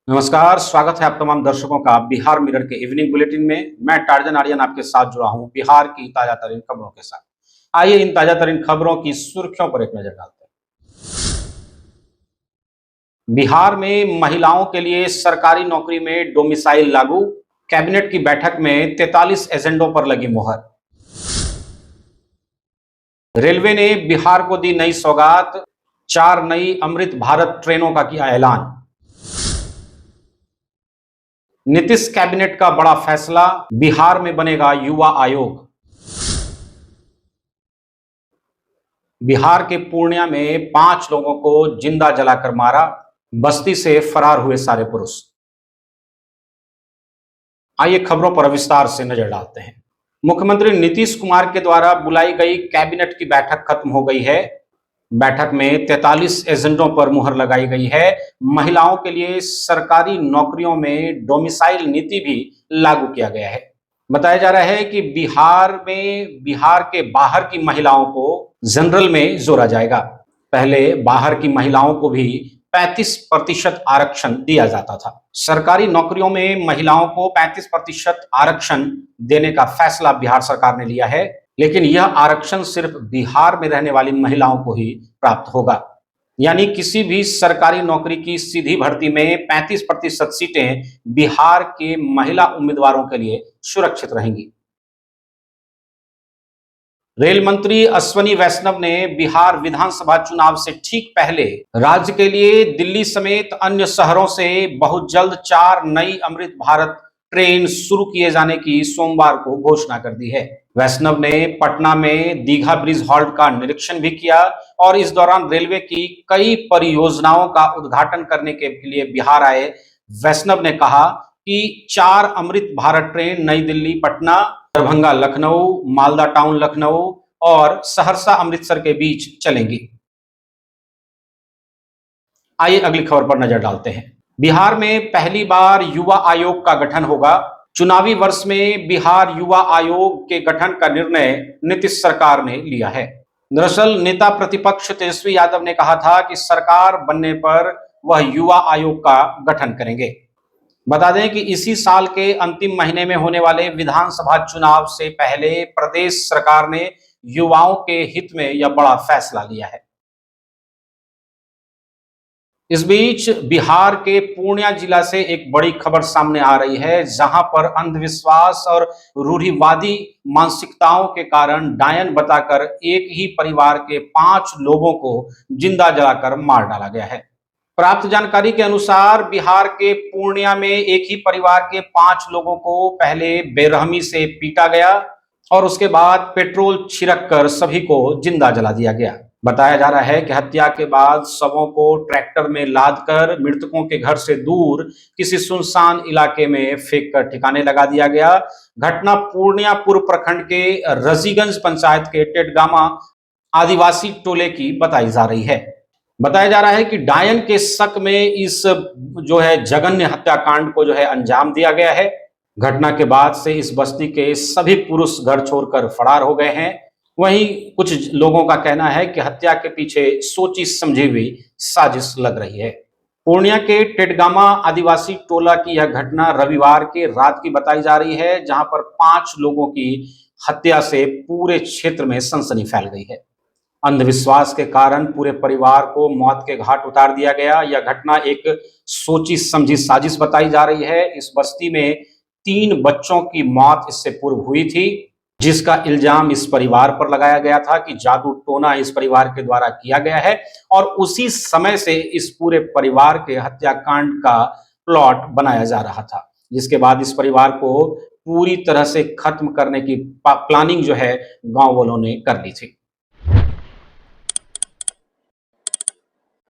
नमस्कार, स्वागत है आप तमाम दर्शकों का बिहार मिरर के इवनिंग बुलेटिन में। मैं टार्जन आर्यन आपके साथ जुड़ा हूं बिहार की ताजा तरीन खबरों के साथ। आइए इन ताजा तरीन खबरों की सुर्खियों पर एक नजर डालते हैं। बिहार में महिलाओं के लिए सरकारी नौकरी में डोमिसाइल लागू, कैबिनेट की बैठक में 43 एजेंडों पर लगी मुहर। रेलवे ने बिहार को दी नई सौगात, 4 नई अमृत भारत ट्रेनों का किया ऐलान। नीतीश कैबिनेट का बड़ा फैसला, बिहार में बनेगा युवा आयोग। बिहार के पूर्णिया में 5 लोगों को जिंदा जलाकर मारा, बस्ती से फरार हुए सारे पुरुष। आइए खबरों पर विस्तार से नजर डालते हैं। मुख्यमंत्री नीतीश कुमार के द्वारा बुलाई गई कैबिनेट की बैठक खत्म हो गई है। बैठक में 43 एजेंडों पर मुहर लगाई गई है। महिलाओं के लिए सरकारी नौकरियों में डोमिसाइल नीति भी लागू किया गया है। बताया जा रहा है कि बिहार के बाहर की महिलाओं को जनरल में जोड़ा जाएगा। पहले बाहर की महिलाओं को भी 35% आरक्षण दिया जाता था। सरकारी नौकरियों में महिलाओं को 35% आरक्षण देने का फैसला बिहार सरकार ने लिया है, लेकिन यह आरक्षण सिर्फ बिहार में रहने वाली महिलाओं को ही प्राप्त होगा। यानी किसी भी सरकारी नौकरी की सीधी भर्ती में 35% सीटें बिहार के महिला उम्मीदवारों के लिए सुरक्षित रहेंगी। रेल मंत्री अश्विनी वैष्णव ने बिहार विधानसभा चुनाव से ठीक पहले राज्य के लिए दिल्ली समेत अन्य शहरों से बहुत जल्द 4 नई अमृत भारत ट्रेन शुरू किए जाने की सोमवार को घोषणा कर दी है। वैष्णव ने पटना में दीघा ब्रिज हॉल्ट का निरीक्षण भी किया और इस दौरान रेलवे की कई परियोजनाओं का उद्घाटन करने के लिए बिहार आए वैष्णव ने कहा कि 4 अमृत भारत ट्रेन नई दिल्ली पटना, दरभंगा लखनऊ, मालदा टाउन लखनऊ और सहरसा अमृतसर के बीच चलेंगी। आइए अगली खबर पर नजर डालते हैं। बिहार में पहली बार युवा आयोग का गठन होगा। चुनावी वर्ष में बिहार युवा आयोग के गठन का निर्णय नीतीश सरकार ने लिया है। दरअसल नेता प्रतिपक्ष तेजस्वी यादव ने कहा था कि सरकार बनने पर वह युवा आयोग का गठन करेंगे। बता दें कि इसी साल के अंतिम महीने में होने वाले विधानसभा चुनाव से पहले प्रदेश सरकार ने युवाओं के हित में यह बड़ा फैसला लिया है। इस बीच बिहार के पूर्णिया जिला से एक बड़ी खबर सामने आ रही है, जहां पर अंधविश्वास और रूढ़िवादी मानसिकताओं के कारण डायन बताकर एक ही परिवार के 5 लोगों को जिंदा जलाकर मार डाला गया है। प्राप्त जानकारी के अनुसार बिहार के पूर्णिया में एक ही परिवार के 5 लोगों को पहले बेरहमी से पीटा गया और उसके बाद पेट्रोल छिड़क कर सभी को जिंदा जला दिया गया। बताया जा रहा है कि हत्या के बाद शवों को ट्रैक्टर में लादकर मृतकों के घर से दूर किसी सुनसान इलाके में फेंक कर ठिकाने लगा दिया गया। घटना पूर्णिया पूर्व प्रखंड के रजीगंज पंचायत के टेटगामा आदिवासी टोले की बताई जा रही है। बताया जा रहा है कि डायन के शक में इस जघन्य हत्याकांड को अंजाम दिया गया है। घटना के बाद से इस बस्ती के सभी पुरुष घर छोड़कर फरार हो गए हैं। वहीं कुछ लोगों का कहना है कि हत्या के पीछे सोची समझी हुई साजिश लग रही है। पूर्णिया के टेटगामा आदिवासी टोला की यह घटना रविवार के रात की बताई जा रही है, जहां पर 5 लोगों की हत्या से पूरे क्षेत्र में सनसनी फैल गई है। अंधविश्वास के कारण पूरे परिवार को मौत के घाट उतार दिया गया। यह घटना एक सोची समझी साजिश बताई जा रही है। इस बस्ती में 3 बच्चों की मौत इससे पूर्व हुई थी, जिसका इल्जाम इस परिवार पर लगाया गया था कि जादू टोना इस परिवार के द्वारा किया गया है और उसी समय से इस पूरे परिवार के हत्याकांड का प्लॉट बनाया जा रहा था, जिसके बाद इस परिवार को पूरी तरह से खत्म करने की प्लानिंग गांव वालों ने कर ली थी।